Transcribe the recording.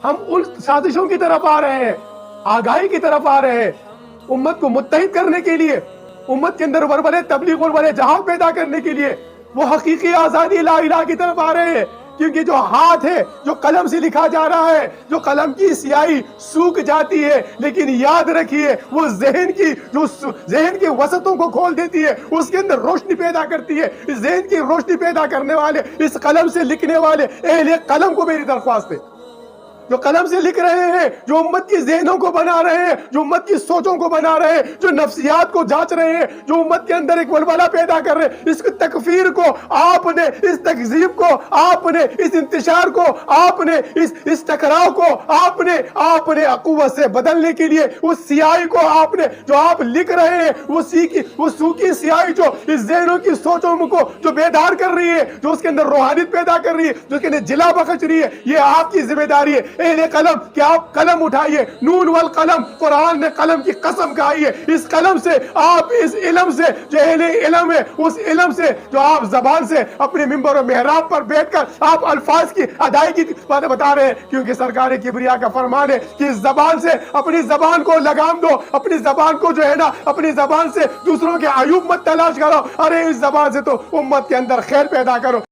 ہم ان سازشوں کی طرف آ رہے ہیں، آگاہی کی طرف آ رہے ہیں، امت کو متحد کرنے کے لیے، امت کے اندر ورولے تبلیغ ورولے جہاد پیدا کرنے کے لیے، وہ حقیقی آزادی لا الہ کی طرف آ رہے ہیں۔ کیونکہ جو ہاتھ ہے، جو قلم سے لکھا جا رہا ہے، جو قلم کی سیاہی سوکھ جاتی ہے، لیکن یاد رکھیے وہ ذہن کی وسطوں کو کھول دیتی ہے، اس کے اندر روشنی پیدا کرتی ہے۔ اس ذہن کی روشنی پیدا کرنے والے، اس قلم سے لکھنے والے اہل قلم کو میری درخواست ہے، جو قلم سے لکھ رہے ہیں، جو امت کی ذہنوں کو بنا رہے ہیں، جو امت کی سوچوں کو بنا رہے ہیں، جو نفسیات کو جانچ رہے ہیں، جو امت کے اندر ایک ولولہ پیدا کر رہے ہیں، اس تکفیر کو آپ نے، اس تکذیب کو آپ نے، اس انتشار کو آپ نے، اس ٹکراؤ کو آپ نے قوت سے بدلنے کے لیے اس سیاہی کو آپ نے، جو آپ لکھ رہے ہیں، وہ سوکھی سیاہی جو اس ذہنوں کی سوچوں کو جو بیدار کر رہی ہے، جو اس کے اندر روحانیت پیدا کر رہی ہے، جو اس کے اندر جلا بخش رہی ہے، یہ آپ کی ذمہ داری ہے اہل قلم کہ آپ قلم اٹھائیے۔ نون والقلم، قرآن نے قلم کی قسم کھائی ہے۔ اس قلم سے آپ، اس علم سے جو اہل علم ہے، اس علم سے جو آپ زبان سے اپنے منبر و محراب پر بیٹھ کر آپ الفاظ کی ادائیگی باتیں بتا رہے ہیں، کیونکہ سرکار کبریا کا فرمان ہے کہ اس زبان سے اپنی زبان کو لگام دو، اپنی زبان کو جو ہے نا، اپنی زبان سے دوسروں کے عیوب مت تلاش کرو، ارے اس زبان سے تو امت کے اندر خیر پیدا کرو۔